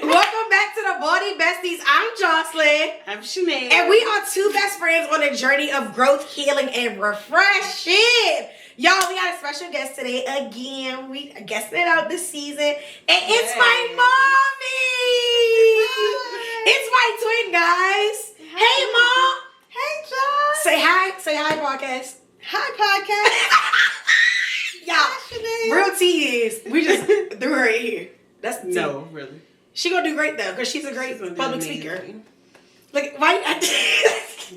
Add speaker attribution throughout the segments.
Speaker 1: Welcome back to the Baldie Besties. I'm Jocelyn.
Speaker 2: I'm Sinead.
Speaker 1: And we are two best friends on a journey of growth, healing, and refreshing. Y'all, we got a special guest today again. We guessed it out this season. And it's my mommy. It's my twin, guys.
Speaker 2: Hi.
Speaker 1: Hey, Mom.
Speaker 2: Hey, Josh.
Speaker 1: Say hi. Say hi, podcast.
Speaker 2: Hi, podcast.
Speaker 1: Y'all, real tea is, we just threw her in here. That's the tea.
Speaker 2: No, really.
Speaker 1: She gonna do great though, because she's a great public speaker. Like, why?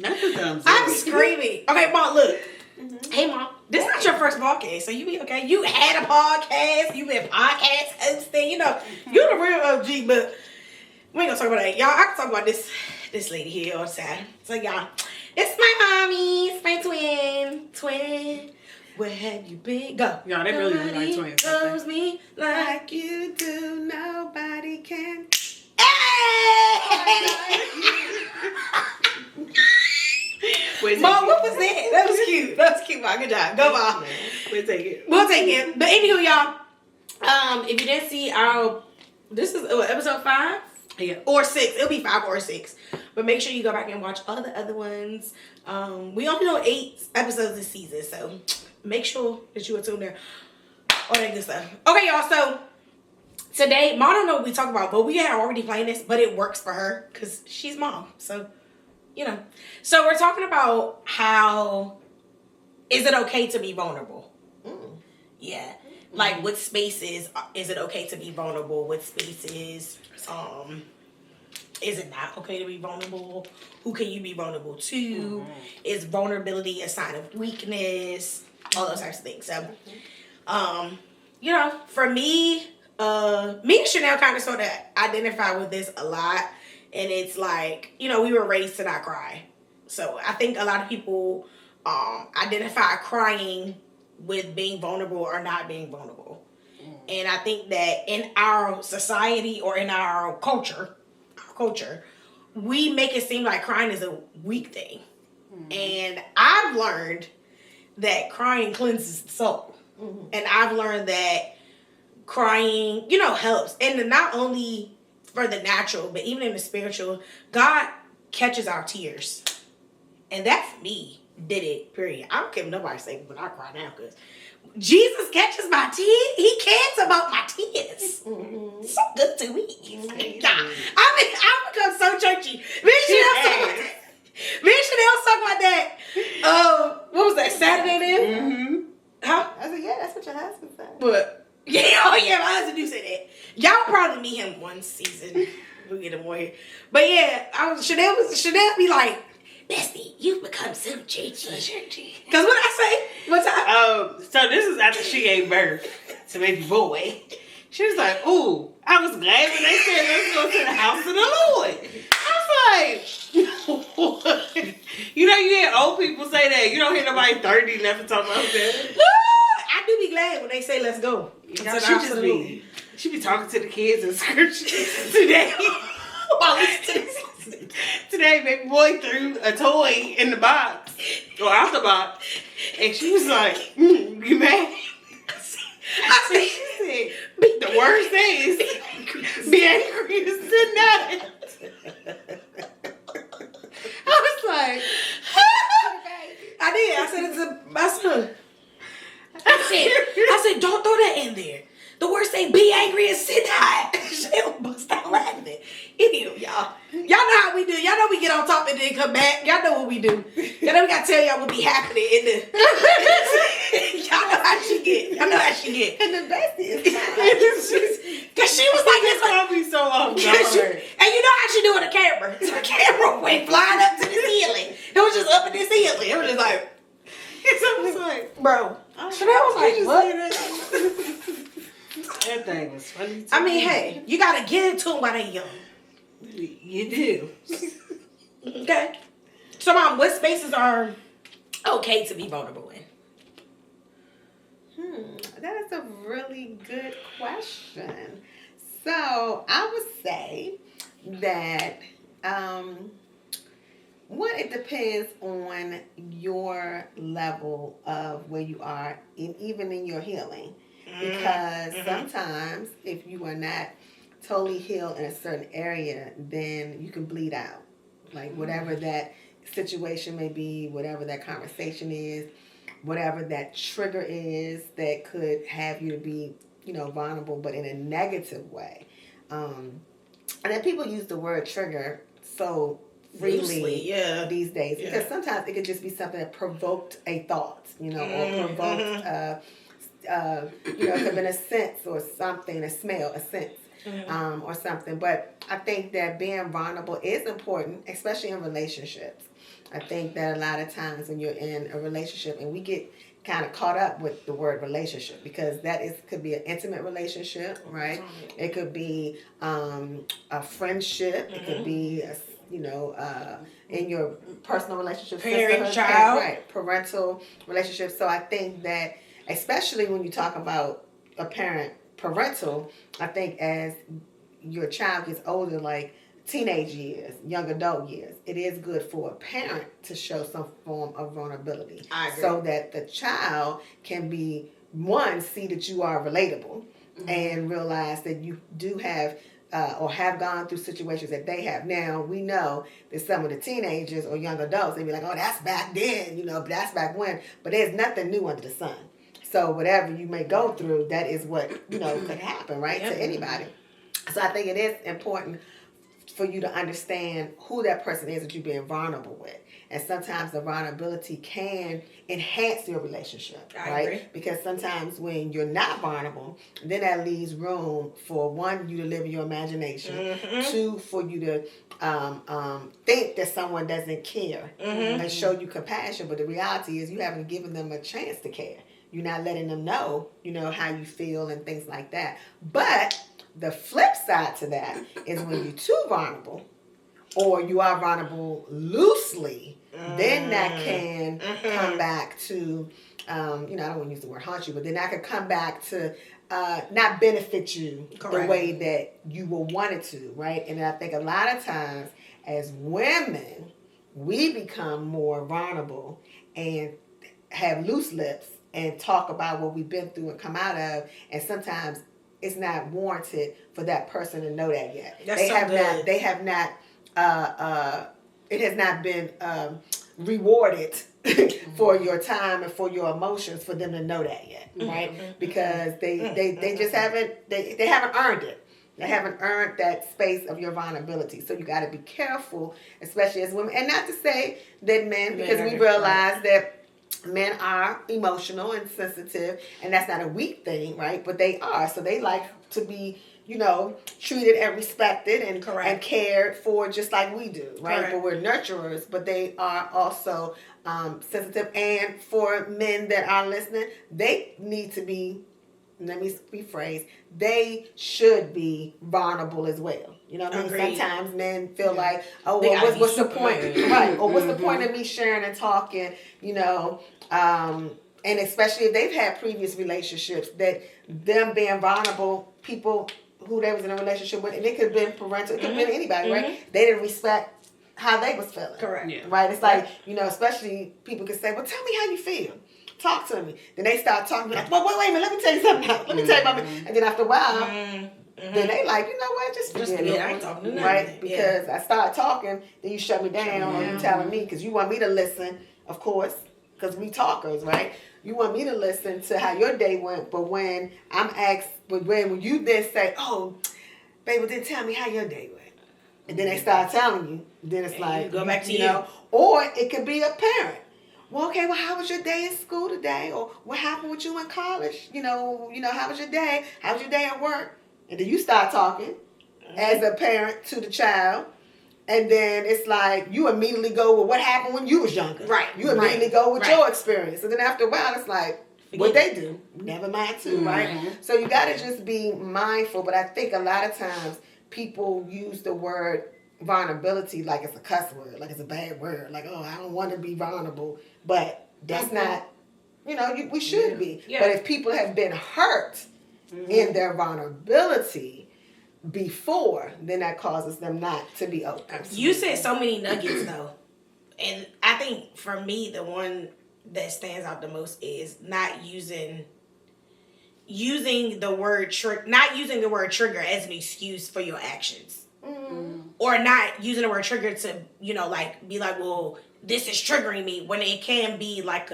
Speaker 2: Not the thumbs
Speaker 1: I'm
Speaker 2: up.
Speaker 1: screaming. Okay, Mom, look. Mm-hmm. Hey, Mom. This is not your first podcast, so you be okay. You had a podcast. You been podcast hosting. You know, you're the real OG, but we ain't gonna talk about that. Y'all, I can talk about this lady here all the time. So, y'all, it's my mommy. It's my twin. Where have you been? Go.
Speaker 2: Y'all, they really look like twins.
Speaker 1: Loves me like
Speaker 2: you do, nobody can.
Speaker 1: Hey! Mom, what was that? That was cute. Mom. Good job. Go, Mom.
Speaker 2: We'll take it.
Speaker 1: But anywho, y'all, if you didn't see this is episode 5? Yeah. Or 6. It'll be 5 or 6. But make sure you go back and watch all the other ones. We only know 8 episodes this season, so make sure that you are tuned there. All that good stuff. Okay, y'all, so today, Mom don't know what we talk about, but we had already planned this, but it works for her because she's Mom. So, you know. So we're talking about how is it okay to be vulnerable? Yeah. Like, what spaces is it okay to be vulnerable? What spaces is it not okay to be vulnerable? Who can you be vulnerable to? Is vulnerability a sign of weakness? All those types of things. So, you know, for me, me and Chanel kind of sort of identify with this a lot. And it's like, you know, we were raised to not cry. So I think a lot of people identify crying with being vulnerable or not being vulnerable. And I think that in our society or in our culture, we make it seem like crying is a weak thing. And I've learned that crying cleanses the soul. And I've learned that crying, you know, helps. And not only for the natural, but even in the spiritual, God catches our tears. And that, for me, did it, period. I don't care if nobody say, but I cry now, because Jesus catches my tears. He cares about my tears. So good to me. I become so churchy. Me and Chanel talking about that. What was that, Saturday then? Huh?
Speaker 2: I said, yeah, that's what your husband said.
Speaker 1: But, yeah, my husband do say that. Y'all probably meet him one season. We'll get him more here. But yeah, Chanel be like, Bestie, you've become so churchy. Because what I say? What's up?
Speaker 2: So this is after she gave birth to baby boy. She was like, ooh, I was glad when they said let's go to the house of the Lord. I was like, you know, you hear old people say that. You don't hear nobody 30 left to talk about that.
Speaker 1: I do be glad when they say let's go.
Speaker 2: She be talking to the kids in scripture today. Today, baby boy threw a toy in the box, or out the box, and she was like, you mad? I said, the worst thing is, be angry and sit down. I was like, I did. I said, it's my son. I said, don't throw that in there. The worst thing, be angry and sit down. She'll bust out laughing. Anywho, y'all know how we do. Y'all know we get on top and then come back. Y'all know what we do. Y'all know we gotta tell y'all what be happening in the. Y'all know how she get. And the best is
Speaker 1: because she was like,
Speaker 2: this gonna be so off guard.
Speaker 1: And you know how she do with the camera. So the camera went flying up to the ceiling. It was just up in the ceiling. It was just like, bro. Chanel was like, what?
Speaker 2: That thing was funny too.
Speaker 1: I mean, hey, you gotta get into them while they're young.
Speaker 2: You do.
Speaker 1: Okay. So, Mom, what spaces are okay to be vulnerable in?
Speaker 2: That is a really good question. So, I would say that one, it depends on your level of where you are, even in your healing. Because sometimes if you are not
Speaker 3: totally heal in a certain area, then you can bleed out. Like whatever that situation may be, whatever that conversation is, whatever that trigger is that could have you to be, vulnerable, but in a negative way. And then people use the word trigger so freely
Speaker 1: loosely,
Speaker 3: these days, because sometimes it could just be something that provoked a thought, or provoked, it could have been a sense or something, a smell, a sense. Or something. But I think that being vulnerable is important, especially in relationships. I think that a lot of times when you're in a relationship, and we get kind of caught up with the word relationship, because could be an intimate relationship, right? It could be a friendship. It could be in your personal relationship,
Speaker 1: parent, child,
Speaker 3: right? Parental relationships. So I think that, especially when you talk about a parental, I think as your child gets older, like teenage years, young adult years, it is good for a parent to show some form of vulnerability.
Speaker 1: I agree.
Speaker 3: So that the child can see that you are relatable, and realize that you do have or have gone through situations that they have. Now, we know that some of the teenagers or young adults, they be like, oh, that's back then, but that's back when. But there's nothing new under the sun. So whatever you may go through, that is what, could happen, right, to anybody. So I think it is important for you to understand who that person is that you're being vulnerable with. And sometimes the vulnerability can enhance your relationship,
Speaker 1: I
Speaker 3: right?
Speaker 1: agree.
Speaker 3: Because sometimes when you're not vulnerable, then that leaves room for, one, you to live in your imagination, two, for you to think that someone doesn't care and show you compassion. But the reality is you haven't given them a chance to care. You're not letting them know, how you feel and things like that. But the flip side to that is when you're too vulnerable, or you are vulnerable loosely, then that can come back to, I don't want to use the word haunt you, but then that could come back to not benefit you the way that you will want it to, right? And I think a lot of times as women, we become more vulnerable and have loose lips and talk about what we've been through and come out of, and sometimes it's not warranted for that person to know that yet.
Speaker 1: That's good.
Speaker 3: They have not. It has not been rewarded for your time and for your emotions for them to know that yet, right? Because they just haven't. They haven't earned it. They haven't earned that space of your vulnerability. So you got to be careful, especially as women, and not to say that men, because we realize that men are emotional and sensitive, and that's not a weak thing, right? But they are. So they like to be, treated and respected and cared for just like we do, right? But we're nurturers, but they are also sensitive. And for men that are listening, they need to be, let me rephrase, they should be vulnerable as well. You know what I mean? Sometimes men feel like, oh, well, what's the point? Right. Or what's the point of me sharing and talking, and especially if they've had previous relationships, that them being vulnerable, people who they was in a relationship with, and it could have been parental, it could have been anybody, right? They didn't respect how they was feeling.
Speaker 1: Correct. Yeah.
Speaker 3: Right? It's like, especially people can say, well, tell me how you feel. Talk to me. Then they start talking, like, well, wait a minute, let me tell you something else. Let me tell you about me. And then after a while, then they like, you know what, just forget it.
Speaker 1: I ain't talking to nothing.
Speaker 3: Right? Because I start talking, then you shut me down, or you telling me, because you want me to listen, of course, because we talkers, right? You want me to listen to how your day went, but when I'm asked, when you then say, oh, baby, then tell me how your day went. And then they start telling you, then it's like,
Speaker 1: go back to you.
Speaker 3: Or it could be a parent. Well, okay, well, how was your day in school today? Or what happened with you in college? How was your day? How was your day at work? And then you start talking as a parent to the child. And then it's like you immediately go with what happened when you was younger.
Speaker 1: Right.
Speaker 3: You immediately go with your experience. And then after a while, it's like, what they do, never mind too, right? So you got to just be mindful. But I think a lot of times people use the word vulnerability like it's a cuss word, like it's a bad word. Like, oh, I don't want to be vulnerable. But that's not, we should be. Yeah. But if people have been hurt in their vulnerability before, then that causes them not to be open.
Speaker 1: You said so many nuggets though. And I think for me, the one that stands out the most is not using using the word not using the word trigger as an excuse for your actions. Or not using the word trigger to, like, be like, well, this is triggering me, when it can be like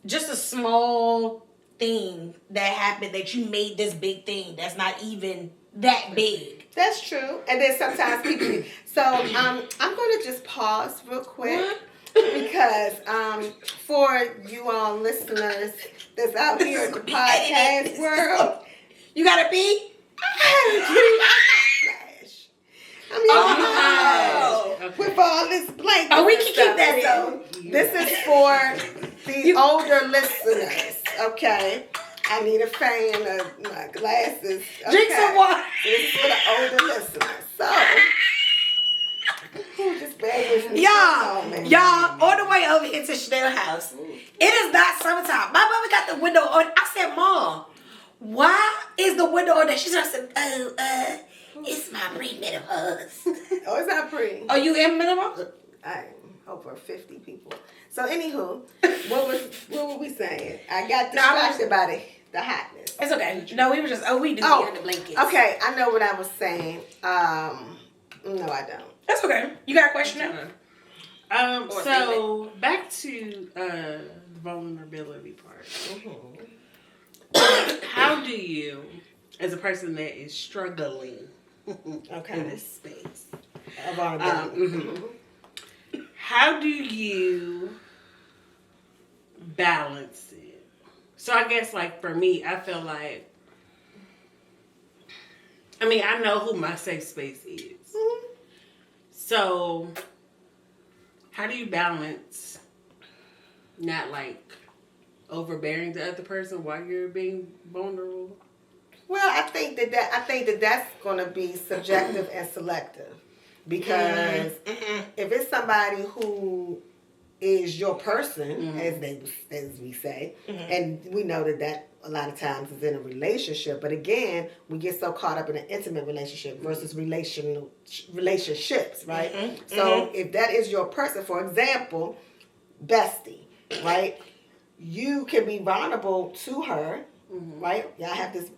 Speaker 1: just a small thing that happened that you made this big thing that's not even that big.
Speaker 3: That's true. And then sometimes people. So I'm going to just pause real quick because for you all listeners that's out here in the podcast world,
Speaker 1: you gotta pee.
Speaker 3: With all this blanket.
Speaker 1: Oh, we can keep that in.
Speaker 3: So this is for the older listeners, okay? I need a fan of my glasses. Okay?
Speaker 1: Drink some water.
Speaker 3: This is for the older listeners. So, just bear with me.
Speaker 1: Y'all, on the way over here to Chanel's house, it is not summertime. My mama got the window on. I said, Mom, why is the window on there? She just said, it's my pre-menopause.
Speaker 3: Oh, it's not pre.
Speaker 1: Are you in menopause?
Speaker 3: I'm over 50 people. So, anywho, what were we saying? I got distracted by the hotness.
Speaker 1: It's okay. No, we were just, we do be under the blankets.
Speaker 3: Okay, I know what I was saying. No, I don't.
Speaker 1: That's okay. You got a question now?
Speaker 2: So, back to the vulnerability part. How do you, as a person that is struggling in this space, how do you balance it? So I guess, like, for me, I feel like, I know who my safe space is. So how do you balance not, like, overbearing the other person while you're being vulnerable?
Speaker 3: Well, I think that that's going to be subjective and selective, because if it's somebody who is your person, as we say, and we know that a lot of times is in a relationship, but again, we get so caught up in an intimate relationship versus relationships, right? So if that is your person, for example, bestie, right? You can be vulnerable to her, right? Y'all have this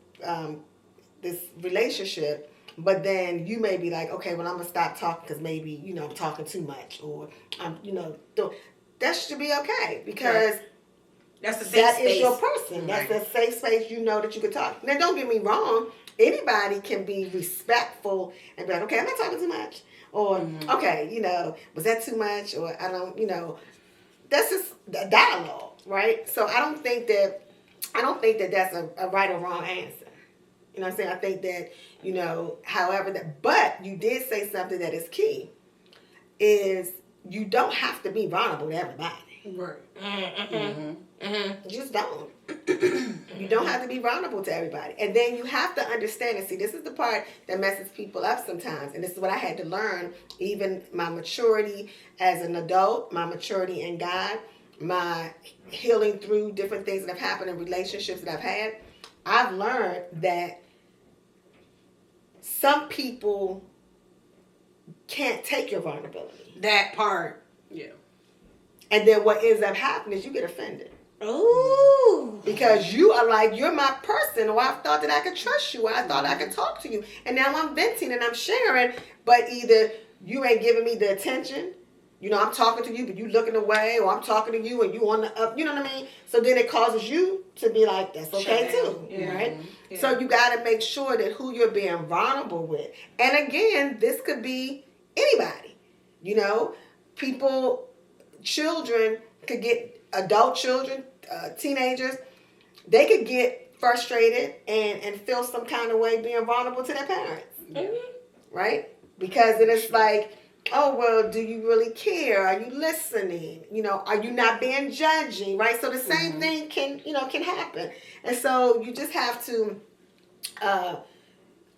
Speaker 3: relationship, but then you may be like, okay, well, I'm gonna stop talking because maybe I'm talking too much, or that should be okay, because
Speaker 1: that's the safe space.
Speaker 3: Is your person. That's a safe space. You know that you can talk. Now, don't get me wrong. Anybody can be respectful and be like, okay, I'm not talking too much, or okay, was that too much, or I don't, that's just a dialogue, right? So I don't think that that's a right or wrong answer. You know what I'm saying? I think that, however but you did say something that is key, is you don't have to be vulnerable to everybody.
Speaker 2: Right.
Speaker 3: You just don't. You don't have to be vulnerable to everybody. And then you have to understand, and see, this is the part that messes people up sometimes. And this is what I had to learn, even my maturity as an adult, my maturity in God, my healing through different things that have happened in relationships that I've had. I've learned that some people can't take your vulnerability.
Speaker 1: That part.
Speaker 2: Yeah.
Speaker 3: And then what ends up happening is you get offended.
Speaker 1: Ooh.
Speaker 3: Because you are like, you're my person, or I thought that I could trust you, or I thought I could talk to you. And now I'm venting and I'm sharing, but either you ain't giving me the attention, I'm talking to you, but you looking away, or I'm talking to you and you on the up, you know what I mean? So then it causes you to be like, that's okay too, right? Yeah. So you got to make sure that who you're being vulnerable with. And again, this could be anybody, people, children could get, adult children, teenagers, they could get frustrated and feel some kind of way being vulnerable to their parents, right? Because then it's like, oh, well, do you really care? Are you listening? Are you not being judging, right? So the same thing can happen. And so you just have to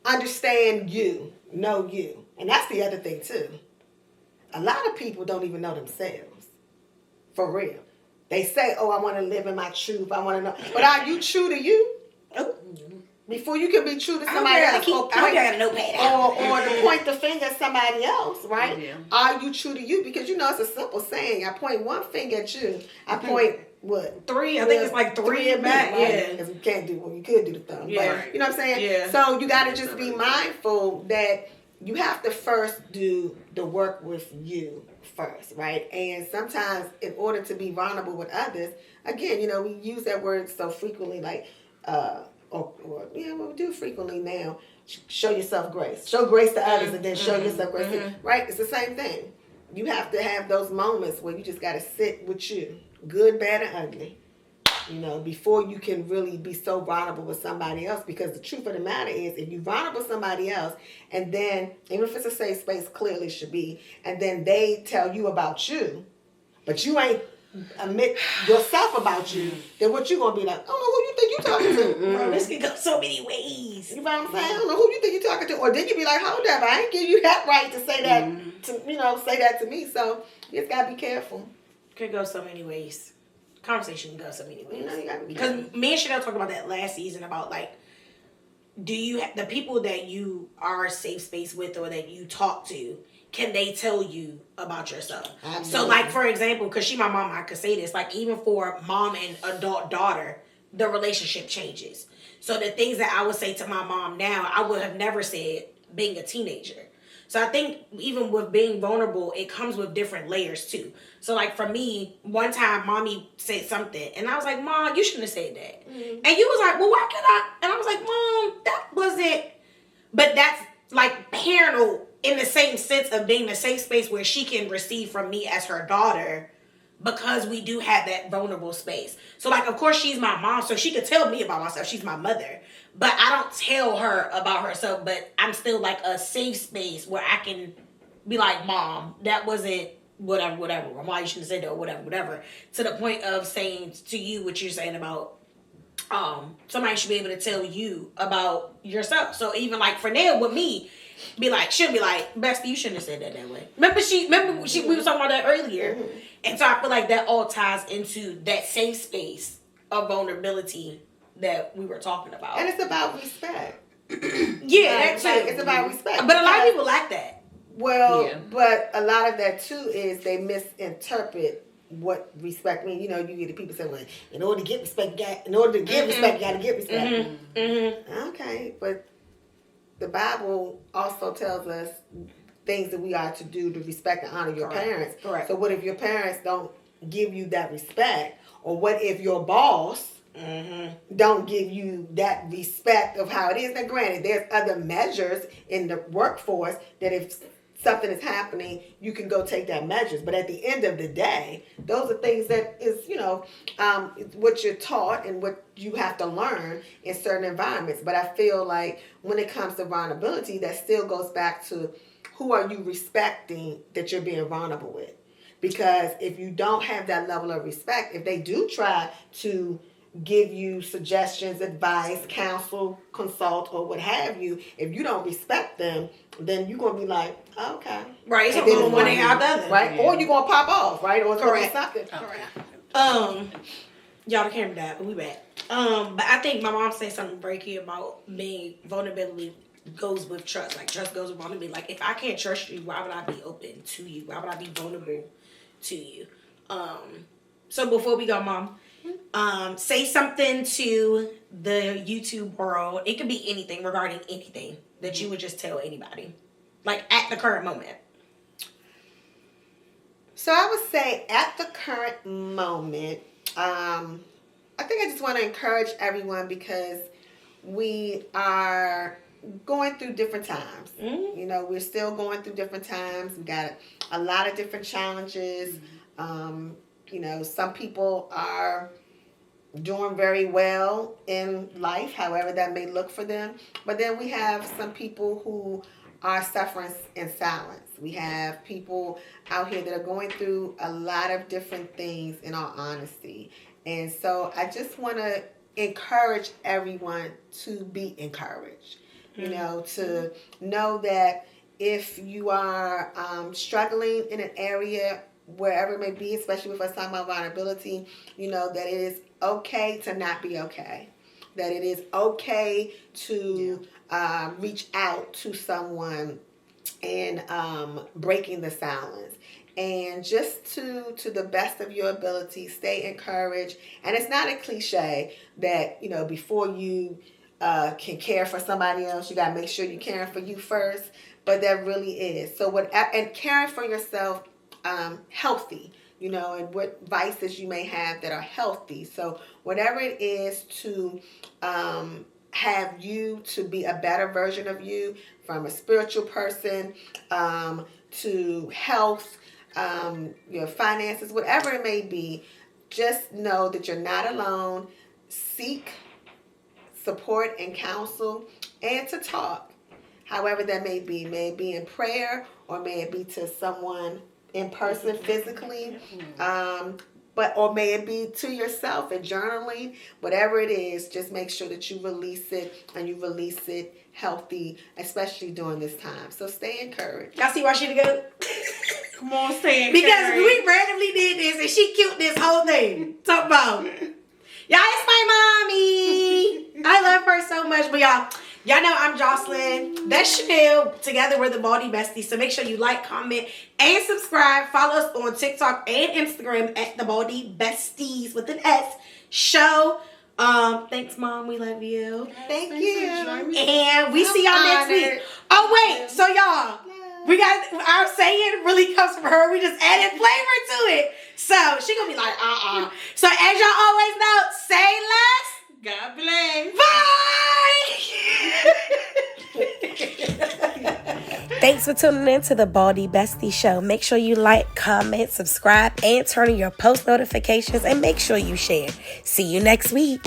Speaker 3: understand know you. And that's the other thing, too. A lot of people don't even know themselves. For real. They say, oh, I want to live in my truth. I want to know. But are you true to you? Oh. Before you can be true to somebody else, or to point the finger at somebody else, right? Yeah. Are you true to you? Because it's a simple saying. I point one finger at you. I point what?
Speaker 1: 3. I think it's like 3
Speaker 3: and
Speaker 1: back.
Speaker 3: right?
Speaker 1: Yeah.
Speaker 3: Because we can't do, well, you could do the thumb.
Speaker 1: Yeah.
Speaker 3: But, you know what I'm saying?
Speaker 1: Yeah.
Speaker 3: So you got to just be mindful that you have to first do the work with you first, right? And sometimes in order to be vulnerable with others, again, you know, we use that word so frequently, like, we do frequently now. Show yourself grace. Show grace to others, and then show yourself grace. Right? It's the same thing. You have to have those moments where you just got to sit with you, good, bad, and ugly, you know, before you can really be so vulnerable with somebody else. Because the truth of the matter is, if you vulnerable with somebody else, and then, even if it's a safe space, clearly should be, and then they tell you about you, but you ain't admit yourself about you, then what you gonna be like? I don't know who you think you talking to.
Speaker 1: Bro, this can go so many ways.
Speaker 3: You know what I'm saying? I don't know who you think you talking to. Or then you be like, hold up, I ain't give you that right to say that say that to me. So you just gotta be careful.
Speaker 1: Could go so many ways. Conversation can go so many ways.
Speaker 3: You know, you gotta be
Speaker 1: Because me and Chanel talked about that last season about like, do you the people that you are a safe space with or that you talk to, can they tell you about yourself?
Speaker 3: Absolutely.
Speaker 1: So like, for example, because she my mom, I could say this, like even for mom and adult daughter, the relationship changes. So the things that I would say to my mom now, I would have never said being a teenager. So I think even with being vulnerable, it comes with different layers too. So like for me, one time mommy said something and I was like, Mom, you shouldn't have said that. And you was like, well, why can't I? And I was like, Mom, that wasn't, but that's like parental in the same sense of being the safe space where she can receive from me as her daughter, because we do have that vulnerable space. So like, of course she's my mom, so she could tell me about myself. She's my mother. But I don't tell her about herself, but I'm still like a safe space where I can be like, Mom, that wasn't whatever. Why you shouldn't say that or whatever. To the point of saying to you what you're saying about somebody should be able to tell you about yourself. So even like Fernell with me, she'll be like, Bestie, you shouldn't have said that way. Remember we were talking about that earlier. And so I feel like that all ties into that safe space of vulnerability that we were talking about.
Speaker 3: And it's about respect.
Speaker 1: Yeah, that too.
Speaker 3: It's about respect.
Speaker 1: But a lot of people lack that.
Speaker 3: Well, but a lot of that too is they misinterpret what respect means. You know, you get the people saying, well, in order to get respect, you got to get respect. Okay, but the Bible also tells us things that we are to do to respect and honor your parents.
Speaker 1: Correct.
Speaker 3: So what if your parents don't give you that respect? Or what if your boss don't give you that respect of how it is? Now granted, there's other measures in the workforce that if something is happening, you can go take that measures. But at the end of the day, those are things that is, what you're taught and what you have to learn in certain environments. But I feel like when it comes to vulnerability, that still goes back to who are you respecting that you're being vulnerable with? Because if you don't have that level of respect, if they do try to give you suggestions, advice, counsel, consult, or what have you, if you don't respect them, then you're going to be like, okay.
Speaker 1: Right, it's going one thing out the other.
Speaker 3: Right? Yeah. Or you're going to pop off, right? Or it's going to be something.
Speaker 1: Correct. Y'all, the camera died, but we back. But I think my mom said something very key about being vulnerability goes with trust. Like, trust goes with vulnerability. Like, if I can't trust you, why would I be open to you? Why would I be vulnerable to you? So before we go, Mom, say something to the YouTube world. It could be anything regarding anything that you would just tell anybody, like at the current moment.
Speaker 3: So I would say at the current moment, I think I just want to encourage everyone because we are going through different times. You know, we're still going through different times. We got a lot of different challenges. You know, some people are doing very well in life, however that may look for them. But then we have some people who are suffering in silence. We have people out here that are going through a lot of different things, in all honesty. And so I just want to encourage everyone to be encouraged. You know, to know that if you are struggling in an area, wherever it may be, especially with us talking about vulnerability, you know, that it is okay to not be okay. That it is okay to reach out to someone and breaking the silence. and just to the best of your ability, stay encouraged. And it's not a cliche that, you know, before you can care for somebody else, you got to make sure you're caring for you first. But that really is. So and caring for yourself healthy, you know, and what vices you may have that are healthy. So whatever it is to have you to be a better version of you, from a spiritual person to health, your finances, whatever it may be, just know that you're not alone. Seek support and counsel, and to talk, however that may be. May it be in prayer, or may it be to someone in person physically, or may it be to yourself and journaling. Whatever it is, just make sure that you release it, and you release it healthy, especially during this time. So stay encouraged.
Speaker 1: Y'all see why she to go?
Speaker 2: Come on, stay encouraged.
Speaker 1: Because we randomly did this and she killed this whole thing. Talk about, y'all, it's my mommy. I love her so much. But y'all know I'm Jocelyn. That's Chanel. Together we're the Baldie Besties. So make sure you like, comment, and subscribe. Follow us on TikTok and Instagram at the Baldie Besties with an S show. Thanks, Mom. We love you.
Speaker 3: Thank you.
Speaker 1: And we see y'all next week. Oh, wait. So, y'all, we got our saying really comes from her. We just added flavor to it. So, she going to be like, So, as y'all always know, say less.
Speaker 2: God bless.
Speaker 1: Bye. Thanks for tuning in to the Baldie Besties Show. Make sure you like, comment, subscribe, and turn on your post notifications, and make sure you share. See you next week.